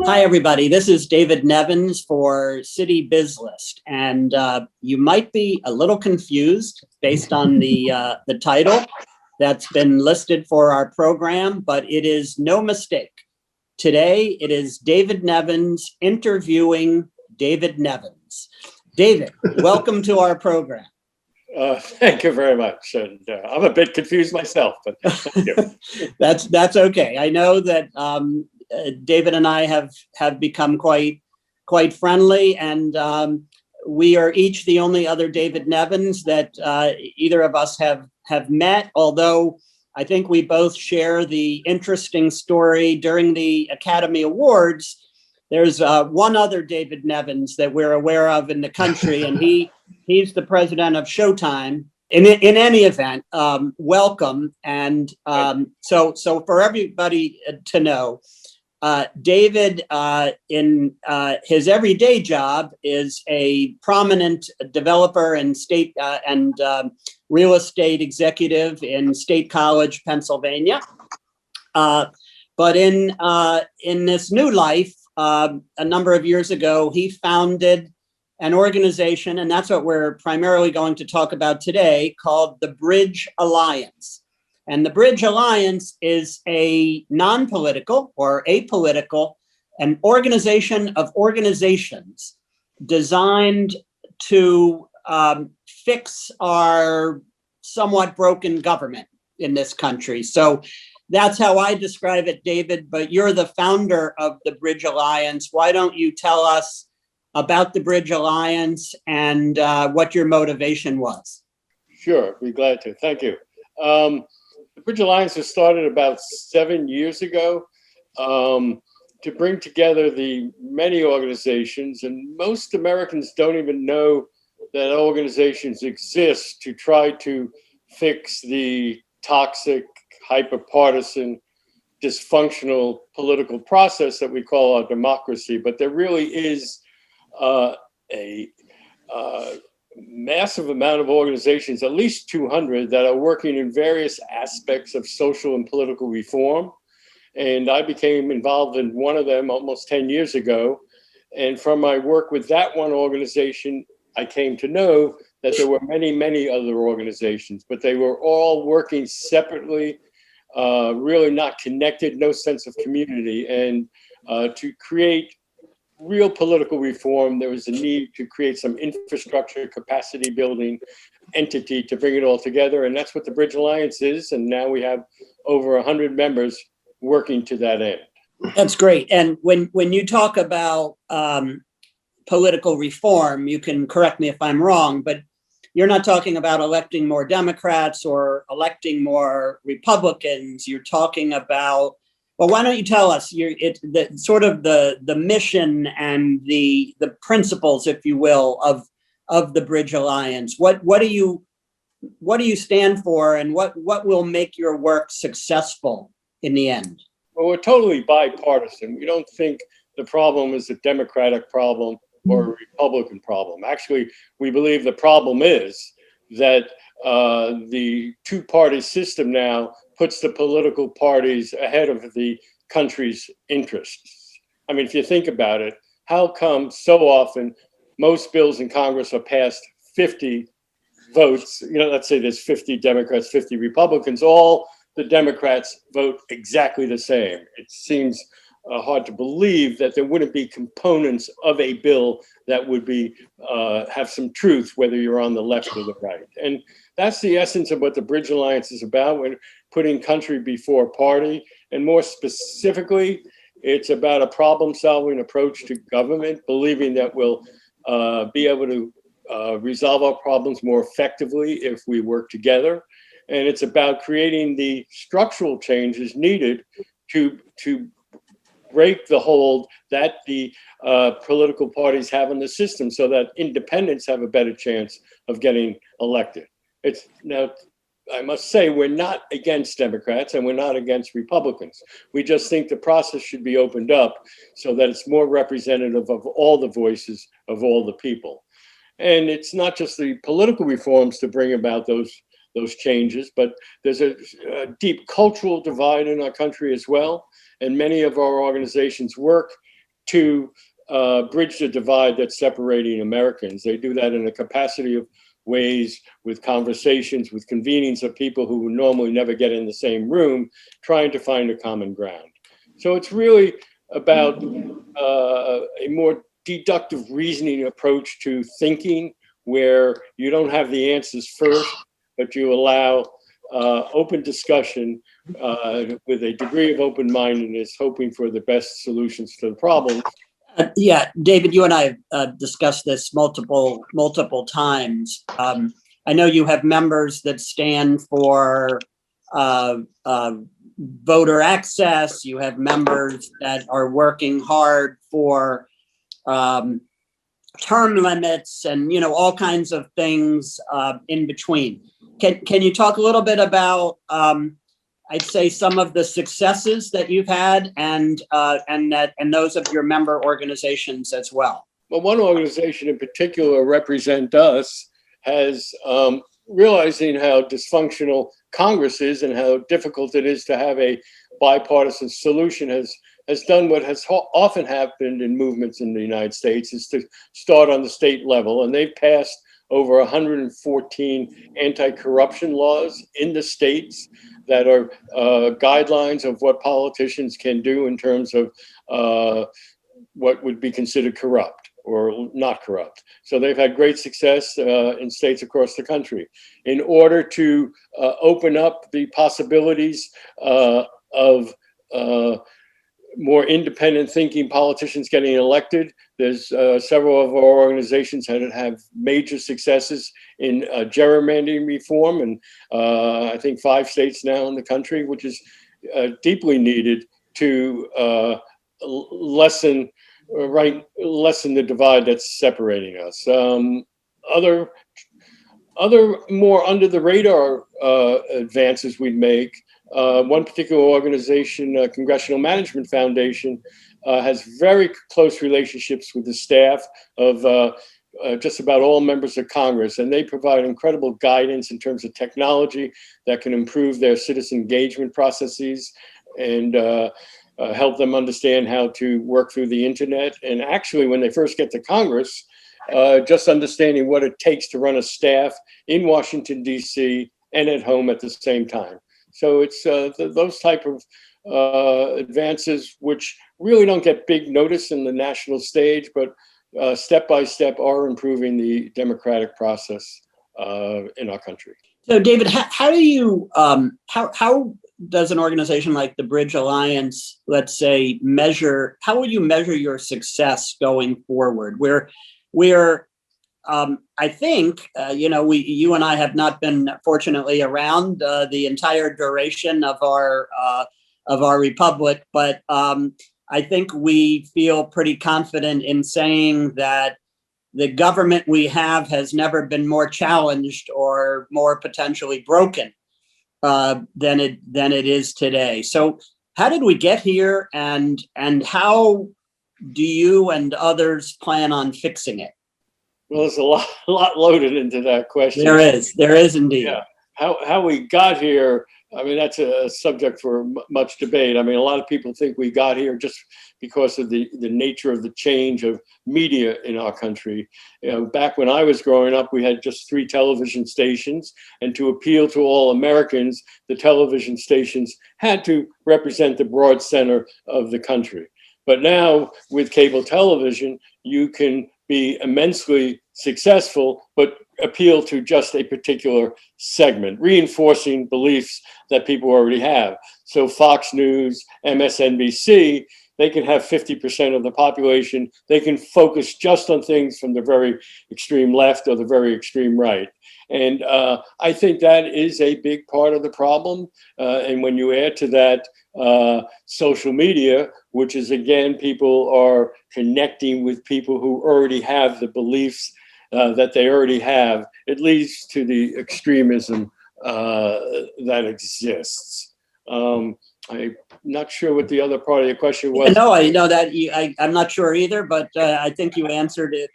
Hi, everybody. This is David Nevins for Citybiz List, and you might be a little confused based on the title that's been listed for our program, but it is no mistake. Today, it is David Nevins interviewing David Nevins. David, welcome to our program. Thank you very much. And I'm a bit confused myself, but thank you. That's okay. I know that David and I have become quite friendly, and we are each the only other David Nevins that either of us have met, although I think we both share the interesting story during the Academy Awards. There's one other David Nevins that we're aware of in the country, and he's the president of Showtime. In any event, welcome. And so for everybody to know, David, in his everyday job, is a prominent developer and state and real estate executive in State College, Pennsylvania. But in this new life, a number of years ago, he founded an organization, and that's what we're primarily going to talk about today, called the Bridge Alliance. And the Bridge Alliance is a non-political or apolitical, an organization of organizations designed to fix our somewhat broken government in this country. So that's how I describe it, David, but you're the founder of the Bridge Alliance. Why don't you tell us about the Bridge Alliance and what your motivation was? Sure, be glad to. Thank you. The Bridge Alliance was started about 7 years ago to bring together the many organizations, and most Americans don't even know that organizations exist to try to fix the toxic, hyper-partisan, dysfunctional political process that we call our democracy. But there really is a massive amount of organizations, at least 200, that are working in various aspects of social and political reform. And I became involved in one of them almost 10 years ago. And from my work with that one organization, I came to know that there were many, many other organizations, but they were all working separately, really not connected, no sense of community. And to create real political reform, there was a need to create some infrastructure, capacity building entity to bring it all together. And that's what the Bridge Alliance is. And now we have over 100 members working to that end. That's great. And when you talk about political reform, you can correct me if I'm wrong, but you're not talking about electing more Democrats or electing more Republicans. You're talking about, well, why don't you tell us the mission and the principles, if you will, of the Bridge Alliance? What do you stand for, and what will make your work successful in the end? Well, we're totally bipartisan. We don't think the problem is a Democratic problem or a Republican problem. Actually, we believe the problem is that the two-party system now puts the political parties ahead of the country's interests. I mean, if you think about it, how come so often most bills in Congress are passed 50 votes? Let's say there's 50 Democrats, 50 Republicans, all the Democrats vote exactly the same. It seems hard to believe that there wouldn't be components of a bill that would be have some truth, whether you're on the left or the right. And that's the essence of what the Bridge Alliance is about. We're putting country before party. And more specifically, it's about a problem-solving approach to government, believing that we'll be able to resolve our problems more effectively if we work together. And it's about creating the structural changes needed to break the hold that the political parties have in the system so that independents have a better chance of getting elected. Now, I must say, we're not against Democrats and we're not against Republicans. We just think the process should be opened up so that it's more representative of all the voices of all the people. And it's not just the political reforms to bring about those changes, but there's a deep cultural divide in our country as well. And many of our organizations work to bridge the divide that's separating Americans. They do that in a capacity of ways, with conversations, with convenings of people who would normally never get in the same room, trying to find a common ground. So it's really about a more deductive reasoning approach to thinking, where you don't have the answers first, but you allow open discussion with a degree of open-mindedness, hoping for the best solutions to the problem. Yeah, David, you and I have discussed this multiple times. I know you have members that stand for voter access. You have members that are working hard for term limits and, you know, all kinds of things in between. Can you talk a little bit about, I'd say, some of the successes that you've had and those of your member organizations as well? Well, one organization in particular, Represent Us, has realizing how dysfunctional Congress is and how difficult it is to have a bipartisan solution, has done what has often happened in movements in the United States, is to start on the state level. And they've passed over 114 anti-corruption laws in the states that are guidelines of what politicians can do in terms of what would be considered corrupt or not corrupt. So they've had great success in states across the country. In order to open up the possibilities of more independent thinking politicians getting elected, there's several of our organizations that have major successes in gerrymandering reform, and I think 5 states now in the country, which is deeply needed to lessen the divide that's separating us. Other more under the radar advances we'd make. One particular organization, Congressional Management Foundation, has very close relationships with the staff of just about all members of Congress, and they provide incredible guidance in terms of technology that can improve their citizen engagement processes and help them understand how to work through the internet. And actually, when they first get to Congress, just understanding what it takes to run a staff in Washington, D.C. and at home at the same time. So it's those type of advances which really don't get big notice in the national stage, but step by step are improving the democratic process in our country. So, David, how do you how does an organization like the Bridge Alliance, let's say, how will you measure your success going forward? We're I think, you and I have not been fortunately around the entire duration of our republic, but I think we feel pretty confident in saying that the government we have has never been more challenged or more potentially broken than it is today. So, how did we get here, and how do you and others plan on fixing it? Well, there's a lot loaded into that question. There is indeed. Yeah. How we got here, I mean, that's a subject for much debate. I mean, a lot of people think we got here just because of the nature of the change of media in our country. You know, back when I was growing up, we had just 3 television stations, and to appeal to all Americans, the television stations had to represent the broad center of the country. But now with cable television, you can be immensely successful, but appeal to just a particular segment, reinforcing beliefs that people already have. So Fox News, MSNBC, they can have 50% of the population. They can focus just on things from the very extreme left or the very extreme right. And I think that is a big part of the problem. And when you add to that social media, which is, again, people are connecting with people who already have the beliefs that they already have, it leads to the extremism that exists. I'm not sure what the other part of your question was. No, I know that I'm not sure either, but I think you answered it.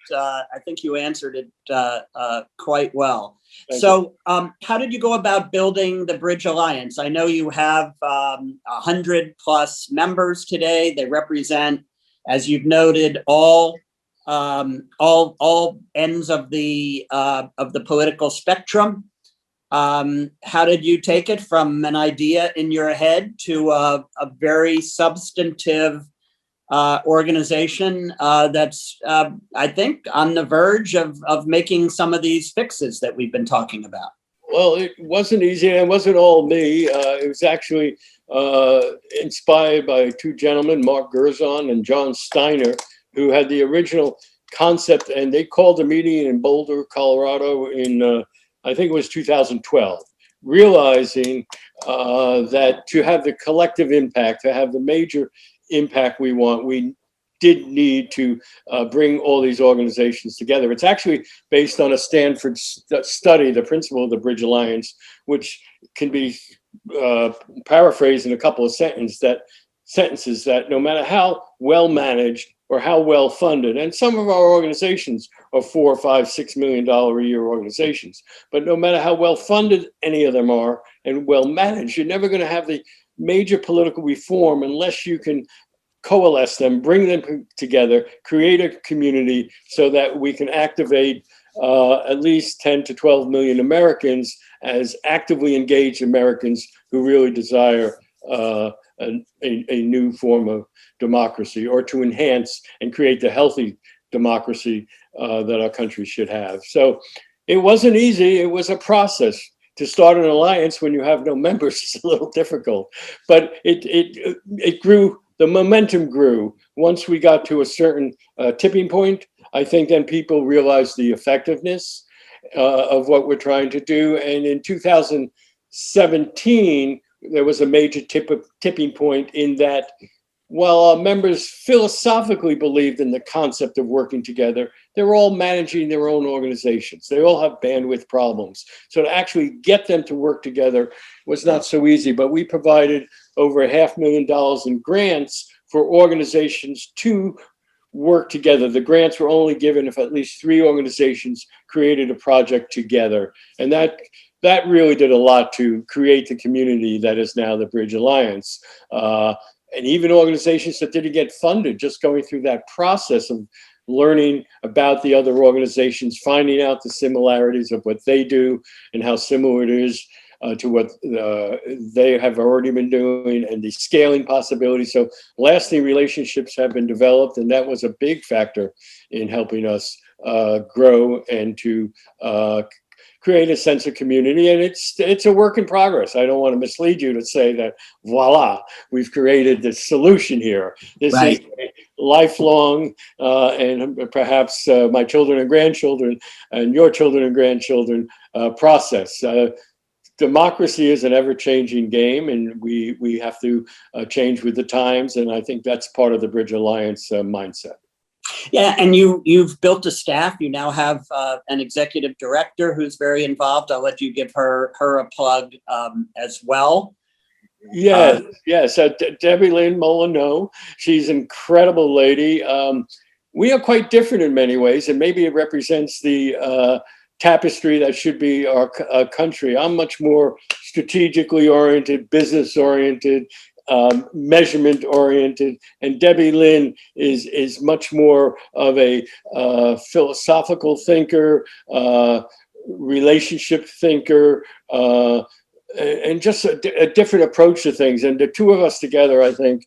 Quite well. So, how did you go about building the Bridge Alliance? I know you have 100+ members today. They represent as you've noted, all ends of the political spectrum. How did you take it from an idea in your head to a very substantive organization that's, I think, on the verge of making some of these fixes that we've been talking about? Well, it wasn't easy, and it wasn't all me. It was actually inspired by two gentlemen, Mark Gerzon and John Steiner, who had the original concept, and they called a meeting in Boulder, Colorado in, I think it was 2012, realizing that to have the collective impact, to have the major impact we want, we did need to bring all these organizations together. It's actually based on a Stanford study, the principle of the Bridge Alliance, which can be paraphrased in a couple of sentences that no matter how well managed or how well funded, and some of our organizations are $4 or $5, $6 million a year organizations, but no matter how well funded any of them are and well managed, you're never going to have the major political reform unless you can coalesce them, bring them together, create a community so that we can activate at least 10 to 12 million Americans as actively engaged Americans who really desire a new form of democracy, or to enhance and create the healthy democracy that our country should have. So it wasn't easy. It was a process. To start an alliance when you have no members is a little difficult, but it grew. The momentum grew once we got to a certain tipping point. I think then people realized the effectiveness of what we're trying to do. And in 2017, there was a major tipping point in that while our members philosophically believed in the concept of working together, they're all managing their own organizations. They all have bandwidth problems. So to actually get them to work together was not so easy, but we provided over $500,000 in grants for organizations to work together. The grants were only given if at least 3 organizations created a project together. And that really did a lot to create the community that is now the Bridge Alliance. And even organizations that didn't get funded, just going through that process of learning about the other organizations, finding out the similarities of what they do and how similar it is to what they have already been doing, and the scaling possibilities. So lasting relationships have been developed, and that was a big factor in helping us grow and to create a sense of community. And it's a work in progress. I don't want to mislead you to say that, voila, we've created this solution here. This is a lifelong and perhaps my children and grandchildren and your children and grandchildren process. Democracy is an ever-changing game, and we have to change with the times. And I think that's part of the Bridge Alliance mindset. Yeah, and you've built a staff. You now have an executive director who's very involved. I'll let you give her a plug as well. Yes. Debbie Lynn Molyneux. She's an incredible lady. We are quite different in many ways, and maybe it represents the tapestry that should be our country. I'm much more strategically oriented, business oriented, measurement oriented, and Debbie Lynn is much more of a philosophical thinker, relationship thinker, and just a different approach to things. And the two of us together, I think,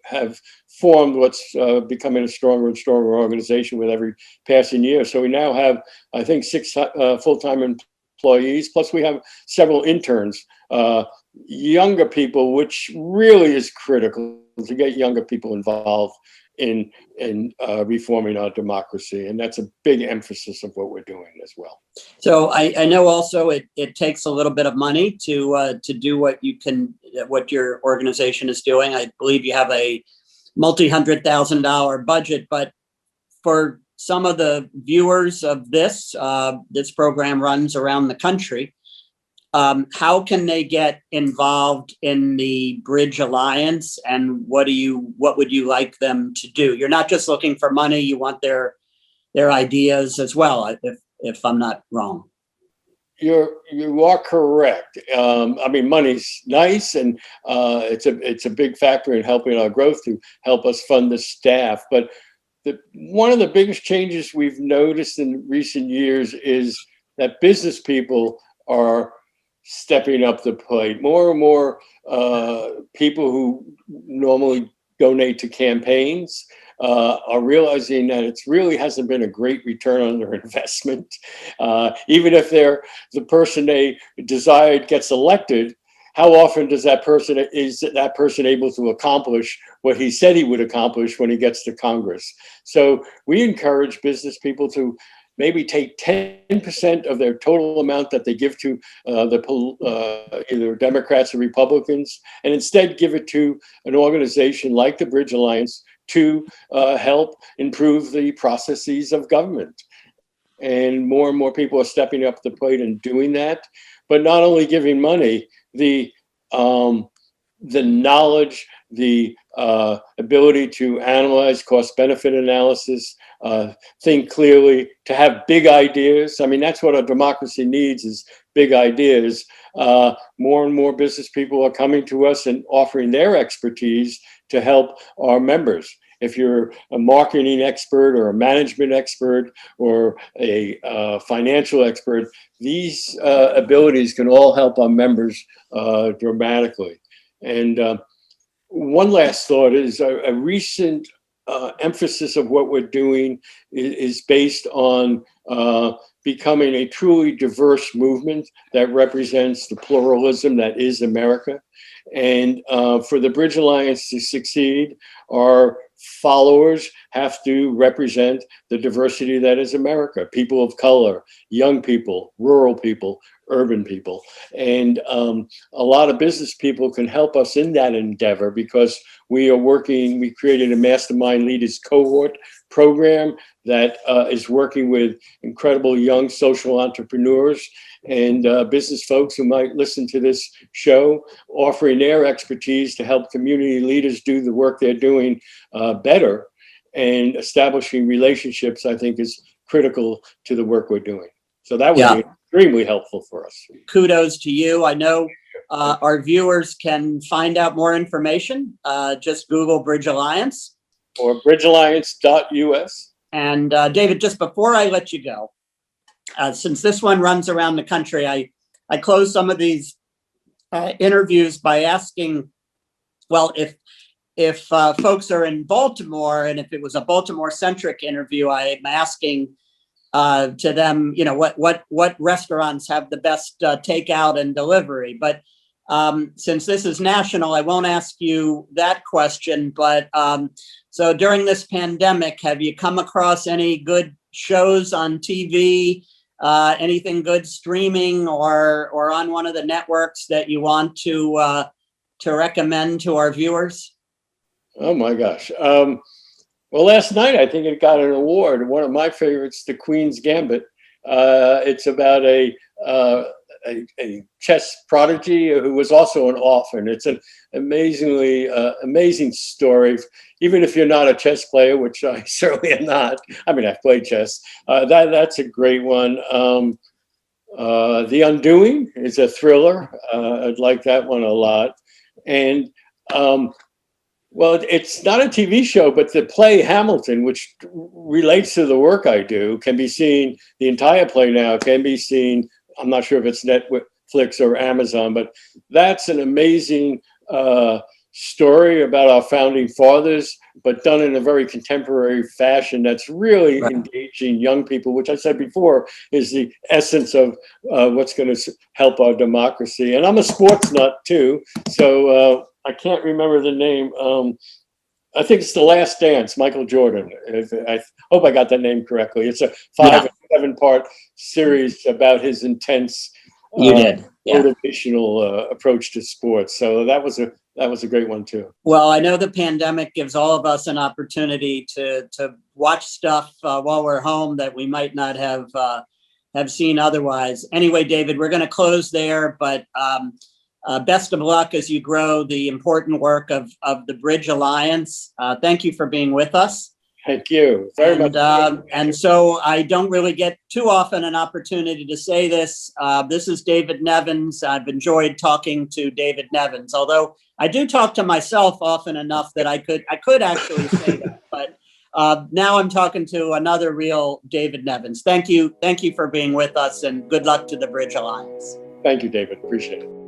have formed what's becoming a stronger and stronger organization with every passing year. So we now have, I think, 6 full-time employees, plus we have several interns. Younger people, which really is critical to get younger people involved in reforming our democracy, and that's a big emphasis of what we're doing as well. So I know also it takes a little bit of money to do what your organization is doing. I believe you have a multi-$100,000 budget, but for some of the viewers of this program runs around the country. How can they get involved in the Bridge Alliance, and what would you like them to do? You're not just looking for money; you want their ideas as well, if I'm not wrong. you are correct. I mean, money's nice, and it's a big factor in helping our growth to help us fund the staff. But one of the biggest changes we've noticed in recent years is that business people are stepping up the plate. More and more people who normally donate to campaigns are realizing that it really hasn't been a great return on their investment. Even if the person they desired gets elected, how often is that person able to accomplish what he said he would accomplish when he gets to Congress? So we encourage business people to maybe take 10% of their total amount that they give to either Democrats or Republicans, and instead give it to an organization like the Bridge Alliance to help improve the processes of government. And more people are stepping up the plate and doing that. But not only giving money, the knowledge, the ability to analyze cost-benefit analysis, think clearly, to have big ideas. I mean, that's what a democracy needs, is big ideas. More and more business people are coming to us and offering their expertise to help our members. If you're a marketing expert or a management expert or a financial expert, these abilities can all help our members dramatically. And one last thought is a recent emphasis of what we're doing is based on becoming a truly diverse movement that represents the pluralism that is America. And for the Bridge Alliance to succeed, our followers have to represent the diversity that is America: people of color, young people, rural people, urban people. And a lot of business people can help us in that endeavor, because we created a Mastermind Leaders Cohort program that is working with incredible young social entrepreneurs and business folks who might listen to this show, offering their expertise to help community leaders do the work they're doing better. And establishing relationships, I think, is critical to the work we're doing. So that would be extremely helpful for us. Kudos to you. I know our viewers can find out more information. Just Google Bridge Alliance. Or bridgealliance.us. And David, just before I let you go, since this one runs around the country, I close some of these interviews by asking, well, if folks are in Baltimore, and if it was a Baltimore-centric interview, I'm asking to them, what restaurants have the best takeout and delivery. But since this is national, I won't ask you that question. But so during this pandemic, have you come across any good shows on TV, anything good streaming or on one of the networks that you want to recommend to our viewers? Oh my gosh. Well, last night, I think it got an award. One of my favorites, The Queen's Gambit. It's about a chess prodigy who was also an orphan. It's an amazing story. Even if you're not a chess player, which I certainly am not. I mean, I've played chess. That's a great one. The Undoing is a thriller. I'd like that one a lot. And well, it's not a TV show, but the play Hamilton, which relates to the work I do, can be seen. The entire play now can be seen. I'm not sure if it's Netflix or Amazon, but that's an amazing story about our founding fathers, but done in a very contemporary fashion that's really engaging young people, which I said before is the essence of what's going to help our democracy. And I'm a sports nut too, so I can't remember the name. I think it's The Last Dance, Michael Jordan. I hope I got that name correctly. It's a 5 or 7-part series about his intense motivational approach to sports. So that was a great one too. Well, I know the pandemic gives all of us an opportunity to watch stuff while we're home that we might not have seen otherwise. Anyway, David, we're going to close there, but best of luck as you grow the important work of the Bridge Alliance. Thank you for being with us. Thank you very much. And so I don't really get too often an opportunity to say this. This is David Nevins. I've enjoyed talking to David Nevins, although I do talk to myself often enough that I could actually say that. But now I'm talking to another real David Nevins. Thank you for being with us, and good luck to the Bridge Alliance. Thank you, David. Appreciate it.